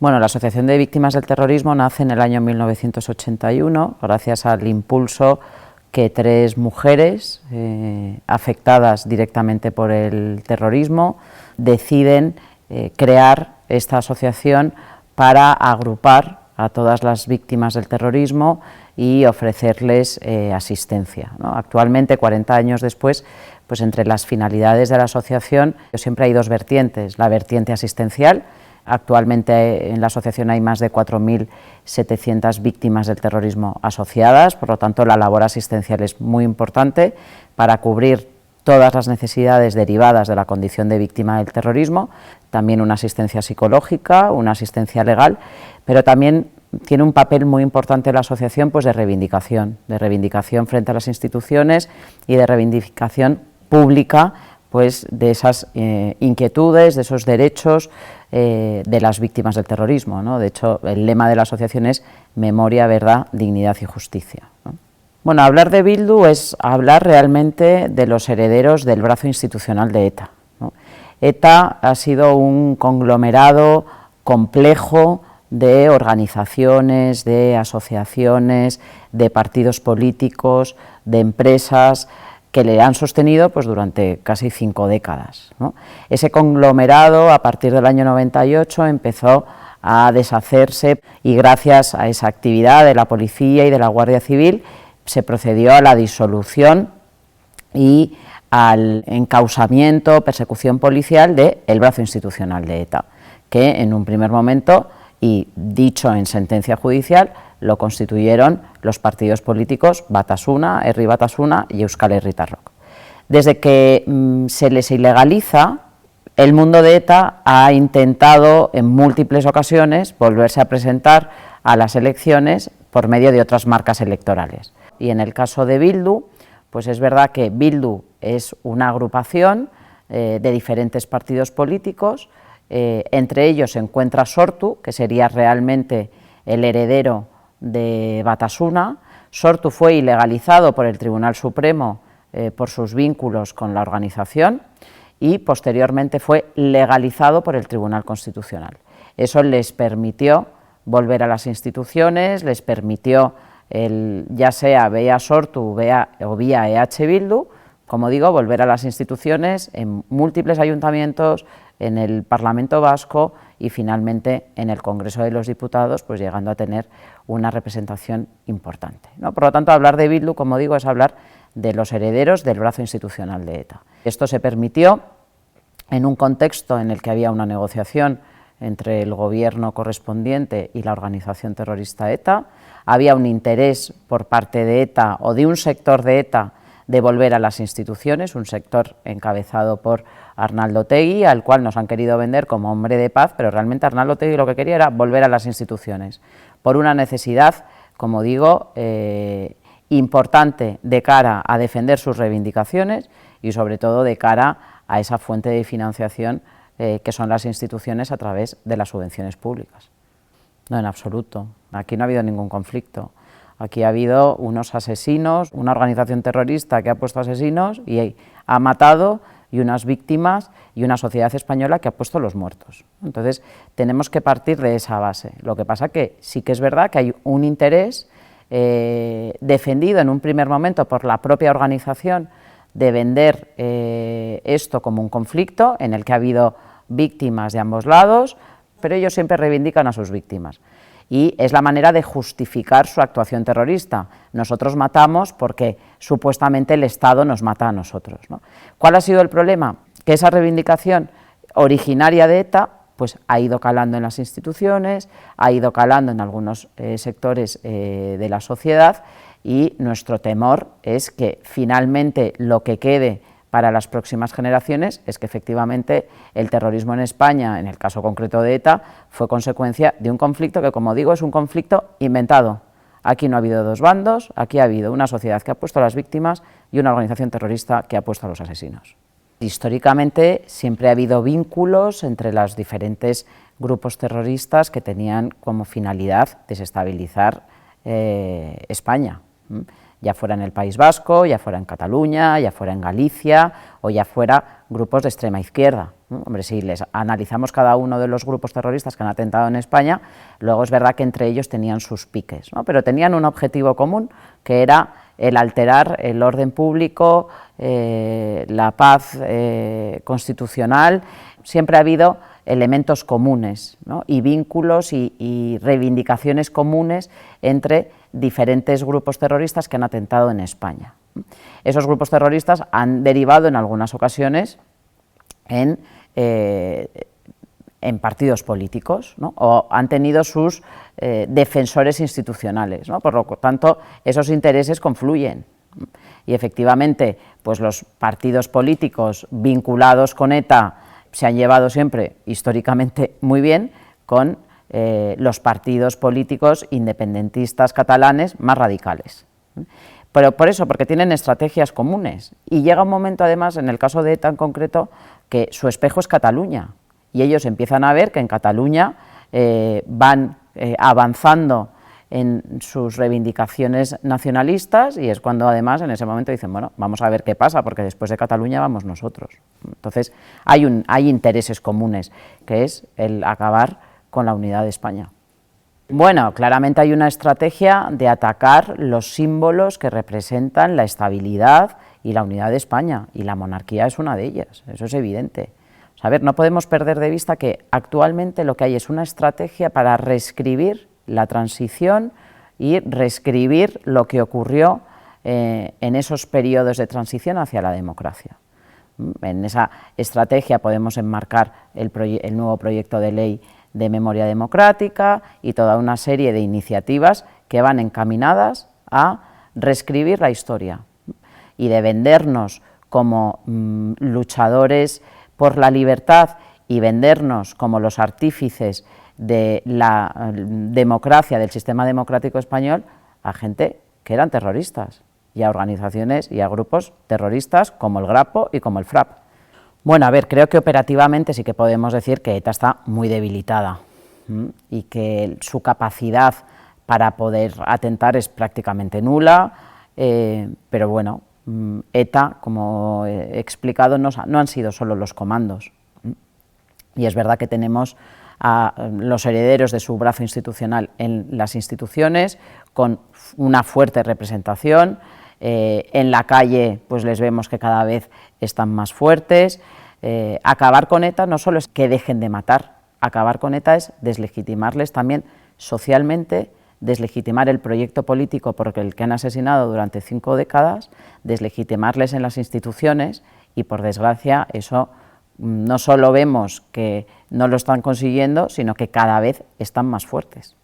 Bueno, la Asociación de Víctimas del Terrorismo nace en el año 1981 gracias al impulso que tres mujeres afectadas directamente por el terrorismo deciden crear esta asociación para agrupar a todas las víctimas del terrorismo y ofrecerles asistencia, ¿no? Actualmente, 40 años después, pues entre las finalidades de la asociación siempre hay dos vertientes: la vertiente asistencial. Actualmente en la asociación hay más de 4.700 víctimas del terrorismo asociadas, por lo tanto la labor asistencial es muy importante para cubrir todas las necesidades derivadas de la condición de víctima del terrorismo, también una asistencia psicológica, una asistencia legal, pero también tiene un papel muy importante la asociación, pues de reivindicación frente a las instituciones y de reivindicación pública, pues de esas inquietudes, de esos derechos de las víctimas del terrorismo, ¿no? De hecho, el lema de la asociación es memoria, verdad, dignidad y justicia, ¿no? Bueno, hablar de Bildu es hablar realmente de los herederos del brazo institucional de ETA, ¿no? ETA ha sido un conglomerado complejo de organizaciones, de asociaciones, de partidos políticos, de empresas, que le han sostenido pues durante casi 5 décadas, ¿no? Ese conglomerado, a partir del año 98, empezó a deshacerse y gracias a esa actividad de la policía y de la Guardia Civil se procedió a la disolución y al encausamiento, persecución policial del brazo institucional de ETA, que en un primer momento, y dicho en sentencia judicial, lo constituyeron los partidos políticos Batasuna, Herri Batasuna y Euskal Herritarrok. Desde que se les ilegaliza, el mundo de ETA ha intentado en múltiples ocasiones volverse a presentar a las elecciones por medio de otras marcas electorales. Y en el caso de Bildu, pues es verdad que Bildu es una agrupación de diferentes partidos políticos, entre ellos se encuentra Sortu, que sería realmente el heredero de Batasuna. Sortu fue ilegalizado por el Tribunal Supremo por sus vínculos con la organización y posteriormente fue legalizado por el Tribunal Constitucional. Eso les permitió volver a las instituciones, les permitió, ya sea vía Sortu o vía EH Bildu, como digo, volver a las instituciones en múltiples ayuntamientos, en el Parlamento Vasco y finalmente en el Congreso de los Diputados, pues llegando a tener una representación importante, ¿no? Por lo tanto, hablar de Bildu, como digo, es hablar de los herederos del brazo institucional de ETA. Esto se permitió en un contexto en el que había una negociación entre el gobierno correspondiente y la organización terrorista ETA, había un interés por parte de ETA o de un sector de ETA de volver a las instituciones, un sector encabezado por Arnaldo Otegi, al cual nos han querido vender como hombre de paz, pero realmente Arnaldo Otegi lo que quería era volver a las instituciones, por una necesidad, como digo, importante de cara a defender sus reivindicaciones y sobre todo de cara a esa fuente de financiación que son las instituciones a través de las subvenciones públicas. No, en absoluto, aquí no ha habido ningún conflicto. Aquí ha habido unos asesinos, una organización terrorista que ha puesto asesinos y ha matado, y unas víctimas y una sociedad española que ha puesto los muertos. Entonces, tenemos que partir de esa base. Lo que pasa que sí que es verdad que hay un interés defendido en un primer momento por la propia organización de vender esto como un conflicto en el que ha habido víctimas de ambos lados, pero ellos siempre reivindican a sus víctimas. Y es la manera de justificar su actuación terrorista. Nosotros matamos porque supuestamente el Estado nos mata a nosotros, ¿no? ¿Cuál ha sido el problema? Que esa reivindicación originaria de ETA pues, ha ido calando en las instituciones, ha ido calando en algunos sectores de la sociedad, y nuestro temor es que finalmente lo que quede para las próximas generaciones es que efectivamente el terrorismo en España, en el caso concreto de ETA, fue consecuencia de un conflicto que, como digo, es un conflicto inventado. Aquí no ha habido dos bandos, aquí ha habido una sociedad que ha puesto a las víctimas y una organización terrorista que ha puesto a los asesinos. Históricamente siempre ha habido vínculos entre los diferentes grupos terroristas que tenían como finalidad desestabilizar España. ya fuera en el País Vasco, ya fuera en Cataluña, ya fuera en Galicia o ya fuera grupos de extrema izquierda. Hombre, si les analizamos cada uno de los grupos terroristas que han atentado en España, luego es verdad que entre ellos tenían sus piques, ¿no? Pero tenían un objetivo común, que era el alterar el orden público, la paz constitucional. Siempre ha habido elementos comunes, ¿no? Y vínculos y reivindicaciones comunes entre diferentes grupos terroristas que han atentado en España. Esos grupos terroristas han derivado en algunas ocasiones en partidos políticos, ¿no? O han tenido sus defensores institucionales, ¿no? Por lo tanto, esos intereses confluyen. Y efectivamente, pues los partidos políticos vinculados con ETA se han llevado siempre, históricamente, muy bien con los partidos políticos independentistas catalanes más radicales. Pero por eso, porque tienen estrategias comunes. Y llega un momento, además, en el caso de ETA en concreto, que su espejo es Cataluña. Y ellos empiezan a ver que en Cataluña van avanzando en sus reivindicaciones nacionalistas, y es cuando además en ese momento dicen, bueno, vamos a ver qué pasa, porque después de Cataluña vamos nosotros. Entonces hay intereses comunes, que es el acabar con la unidad de España. Bueno, claramente hay una estrategia de atacar los símbolos que representan la estabilidad y la unidad de España, y la monarquía es una de ellas, eso es evidente. A ver, no podemos perder de vista que actualmente lo que hay es una estrategia para reescribir la transición y reescribir lo que ocurrió en esos periodos de transición hacia la democracia. En esa estrategia podemos enmarcar el nuevo proyecto de ley de memoria democrática y toda una serie de iniciativas que van encaminadas a reescribir la historia y de vendernos como luchadores por la libertad y vendernos como los artífices de la democracia, del sistema democrático español, a gente que eran terroristas, y a organizaciones y a grupos terroristas como el Grapo y como el FRAP. Bueno, a ver, creo que operativamente sí que podemos decir que ETA está muy debilitada y que su capacidad para poder atentar es prácticamente nula, pero bueno, ETA, como he explicado, no han sido solo los comandos, y es verdad que tenemos a los herederos de su brazo institucional en las instituciones, con una fuerte representación. En la calle pues les vemos que cada vez están más fuertes. Acabar con ETA no solo es que dejen de matar, acabar con ETA es deslegitimarles también socialmente, deslegitimar el proyecto político por el que han asesinado durante 5 décadas, deslegitimarles en las instituciones, y por desgracia eso no solo vemos que no lo están consiguiendo, sino que cada vez están más fuertes.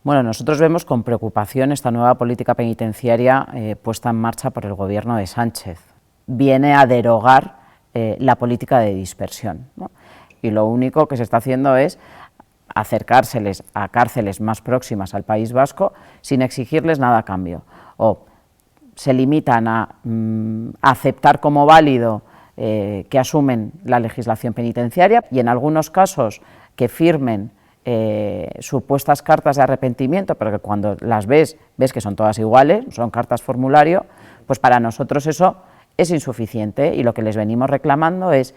Bueno, nosotros vemos con preocupación esta nueva política penitenciaria puesta en marcha por el gobierno de Sánchez. Viene a derogar la política de dispersión, ¿no? Y lo único que se está haciendo es acercárseles a cárceles más próximas al País Vasco sin exigirles nada a cambio, o se limitan a aceptar como válido que asumen la legislación penitenciaria, y en algunos casos que firmen supuestas cartas de arrepentimiento, pero que cuando las ves que son todas iguales, son cartas formulario, pues para nosotros eso es insuficiente, y lo que les venimos reclamando es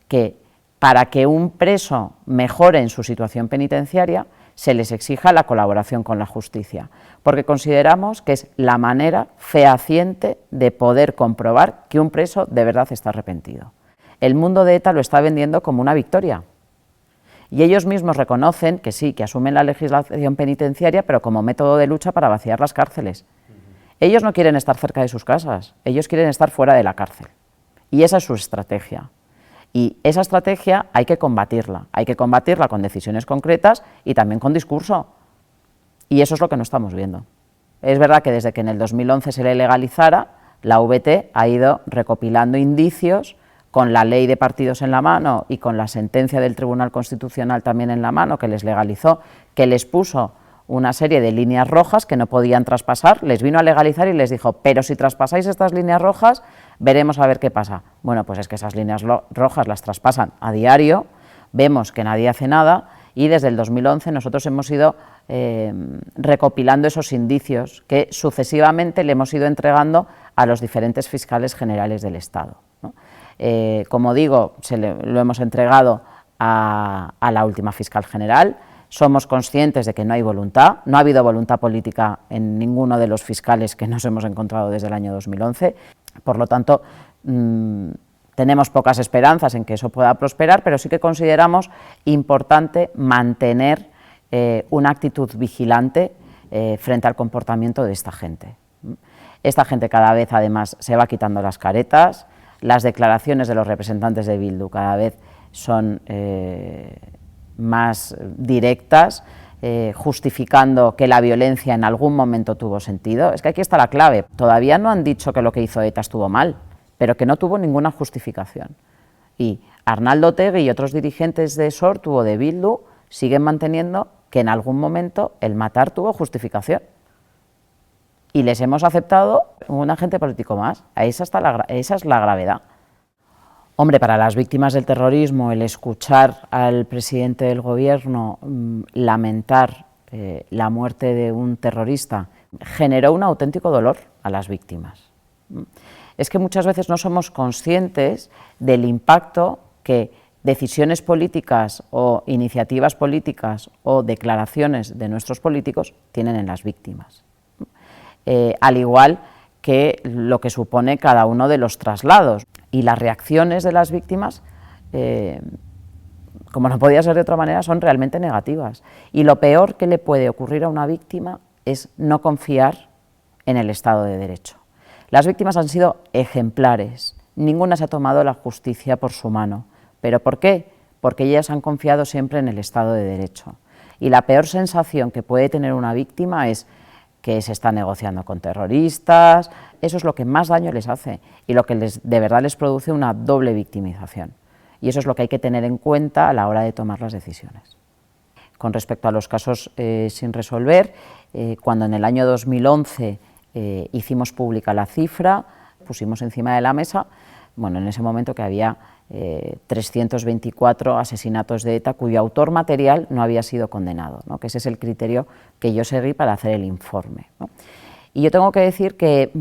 que para que un preso mejore en su situación penitenciaria se les exija la colaboración con la justicia, porque consideramos que es la manera fehaciente de poder comprobar que un preso de verdad está arrepentido. El mundo de ETA lo está vendiendo como una victoria, y ellos mismos reconocen que sí, que asumen la legislación penitenciaria, pero como método de lucha para vaciar las cárceles. Ellos no quieren estar cerca de sus casas, ellos quieren estar fuera de la cárcel, y esa es su estrategia. Y esa estrategia hay que combatirla con decisiones concretas y también con discurso, y eso es lo que no estamos viendo. Es verdad que desde que en el 2011 se le legalizara, la VT ha ido recopilando indicios con la ley de partidos en la mano y con la sentencia del Tribunal Constitucional también en la mano, que les legalizó, que les puso una serie de líneas rojas que no podían traspasar, les vino a legalizar y les dijo, pero si traspasáis estas líneas rojas, veremos a ver qué pasa. Bueno, pues es que esas líneas rojas las traspasan a diario, vemos que nadie hace nada, y desde el 2011 nosotros hemos ido recopilando esos indicios que sucesivamente le hemos ido entregando a los diferentes fiscales generales del Estado, ¿no? Como digo, lo hemos entregado a la última fiscal general. Somos conscientes de que no hay voluntad, no ha habido voluntad política en ninguno de los fiscales que nos hemos encontrado desde el año 2011, por lo tanto, tenemos pocas esperanzas en que eso pueda prosperar, pero sí que consideramos importante mantener una actitud vigilante frente al comportamiento de esta gente. Esta gente cada vez, además, se va quitando las caretas, las declaraciones de los representantes de Bildu cada vez son más directas, justificando que la violencia en algún momento tuvo sentido. Es que aquí está la clave. Todavía no han dicho que lo que hizo ETA estuvo mal, pero que no tuvo ninguna justificación. Y Arnaldo Otegi y otros dirigentes de Sortu o de Bildu siguen manteniendo que en algún momento el matar tuvo justificación. Y les hemos aceptado un agente político más. Esa es la gravedad. Hombre, para las víctimas del terrorismo, el escuchar al presidente del gobierno lamentar la muerte de un terrorista generó un auténtico dolor a las víctimas. Es que muchas veces no somos conscientes del impacto que decisiones políticas o iniciativas políticas o declaraciones de nuestros políticos tienen en las víctimas. Al igual que lo que supone cada uno de los traslados. Y las reacciones de las víctimas, como no podía ser de otra manera, son realmente negativas. Y lo peor que le puede ocurrir a una víctima es no confiar en el Estado de Derecho. Las víctimas han sido ejemplares, ninguna se ha tomado la justicia por su mano. ¿Pero por qué? Porque ellas han confiado siempre en el Estado de Derecho. Y la peor sensación que puede tener una víctima es que se está negociando con terroristas. Eso es lo que más daño les hace y lo que de verdad les produce una doble victimización. Y eso es lo que hay que tener en cuenta a la hora de tomar las decisiones. Con respecto a los casos sin resolver, cuando en el año 2011 hicimos pública la cifra, pusimos encima de la mesa, bueno, en ese momento que había 324 asesinatos de ETA cuyo autor material no había sido condenado, ¿no? Que ese es el criterio que yo seguí para hacer el informe, ¿no? Y yo tengo que decir que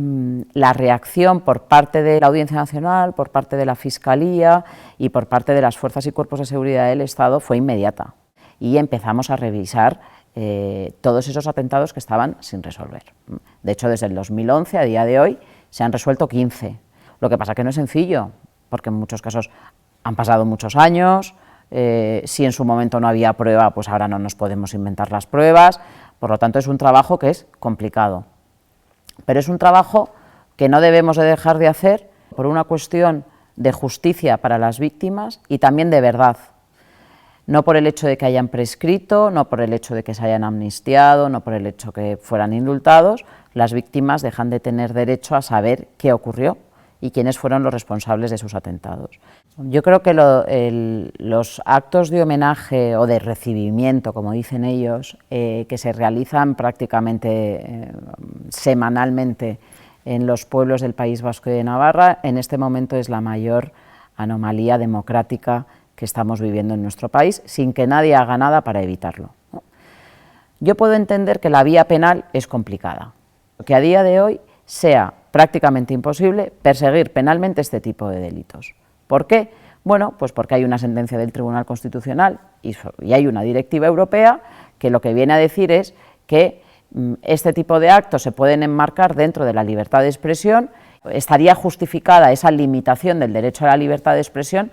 la reacción por parte de la Audiencia Nacional, por parte de la Fiscalía y por parte de las fuerzas y cuerpos de seguridad del Estado fue inmediata y empezamos a revisar todos esos atentados que estaban sin resolver. De hecho, desde el 2011 a día de hoy se han resuelto 15. Lo que pasa es que no es sencillo, porque en muchos casos han pasado muchos años, si en su momento no había prueba, pues ahora no nos podemos inventar las pruebas, por lo tanto es un trabajo que es complicado. Pero es un trabajo que no debemos de dejar de hacer por una cuestión de justicia para las víctimas y también de verdad. No por el hecho de que hayan prescrito, no por el hecho de que se hayan amnistiado, no por el hecho de que fueran indultados, las víctimas dejan de tener derecho a saber qué ocurrió y quiénes fueron los responsables de sus atentados. Yo creo que los actos de homenaje o de recibimiento, como dicen ellos, que se realizan prácticamente semanalmente en los pueblos del País Vasco y de Navarra, en este momento es la mayor anomalía democrática que estamos viviendo en nuestro país, sin que nadie haga nada para evitarlo, ¿no? Yo puedo entender que la vía penal es complicada, que a día de hoy sea prácticamente imposible perseguir penalmente este tipo de delitos. ¿Por qué? Bueno, pues porque hay una sentencia del Tribunal Constitucional y hay una directiva europea que lo que viene a decir es que este tipo de actos se pueden enmarcar dentro de la libertad de expresión. Estaría justificada esa limitación del derecho a la libertad de expresión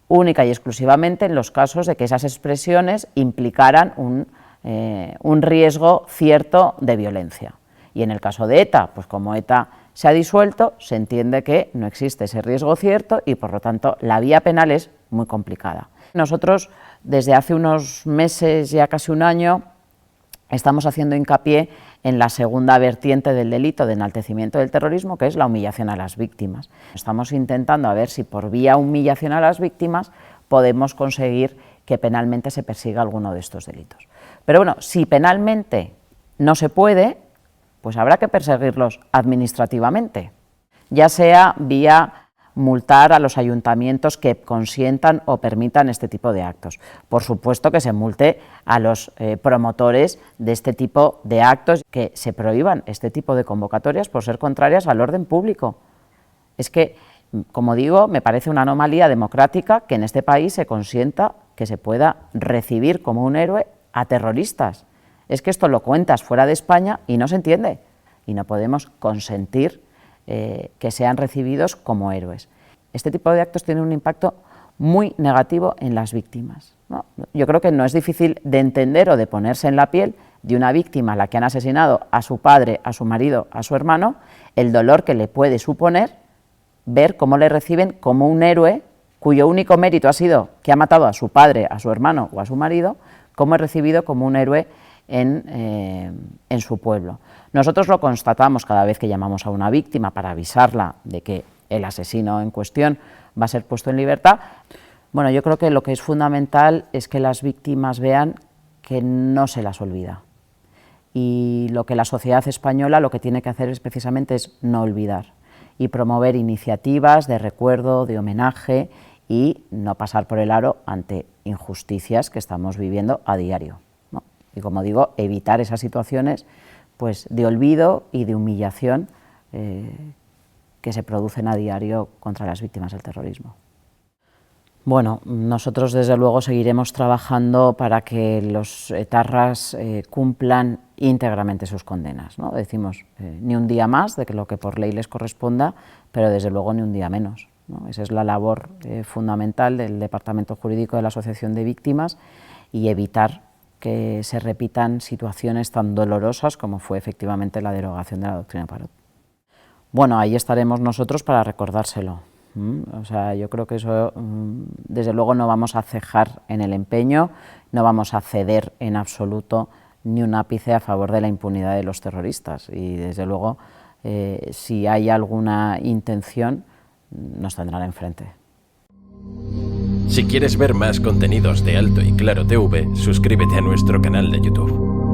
única y exclusivamente en los casos de que esas expresiones implicaran un riesgo cierto de violencia. Y en el caso de ETA, pues como ETA se ha disuelto, se entiende que no existe ese riesgo cierto y por lo tanto la vía penal es muy complicada. Nosotros desde hace unos meses, ya casi un año, estamos haciendo hincapié en la segunda vertiente del delito de enaltecimiento del terrorismo, que es la humillación a las víctimas. Estamos intentando a ver si por vía humillación a las víctimas podemos conseguir que penalmente se persiga alguno de estos delitos. Pero bueno, si penalmente no se puede, pues habrá que perseguirlos administrativamente, ya sea vía multar a los ayuntamientos que consientan o permitan este tipo de actos. Por supuesto que se multe a los promotores de este tipo de actos, que se prohíban este tipo de convocatorias por ser contrarias al orden público. Es que, como digo, me parece una anomalía democrática que en este país se consienta que se pueda recibir como un héroe a terroristas. Es que esto lo cuentas fuera de España y no se entiende, y no podemos consentir que sean recibidos como héroes. Este tipo de actos tienen un impacto muy negativo en las víctimas, ¿no? Yo creo que no es difícil de entender o de ponerse en la piel de una víctima a la que han asesinado a su padre, a su marido, a su hermano, el dolor que le puede suponer ver cómo le reciben como un héroe cuyo único mérito ha sido que ha matado a su padre, a su hermano o a su marido, cómo es recibido como un héroe en su pueblo. Nosotros lo constatamos cada vez que llamamos a una víctima para avisarla de que el asesino en cuestión va a ser puesto en libertad. Bueno, yo creo que lo que es fundamental es que las víctimas vean que no se las olvida. Y lo que la sociedad española lo que tiene que hacer es precisamente no olvidar y promover iniciativas de recuerdo, de homenaje y no pasar por el aro ante injusticias que estamos viviendo a diario, ¿no? Y como digo, evitar esas situaciones pues, de olvido y de humillación que se producen a diario contra las víctimas del terrorismo. Bueno, nosotros desde luego seguiremos trabajando para que los etarras cumplan íntegramente sus condenas, ¿no? Decimos, ni un día más de lo que por ley les corresponda, pero desde luego ni un día menos, ¿no? Esa es la labor fundamental del Departamento Jurídico de la Asociación de Víctimas, y evitar que se repitan situaciones tan dolorosas como fue efectivamente la derogación de la doctrina Parot. Bueno, ahí estaremos nosotros para recordárselo. O sea, yo creo que eso, desde luego, no vamos a cejar en el empeño, no vamos a ceder en absoluto ni un ápice a favor de la impunidad de los terroristas, y desde luego, si hay alguna intención, nos tendrán enfrente. Si quieres ver más contenidos de Alto y Claro TV, suscríbete a nuestro canal de YouTube.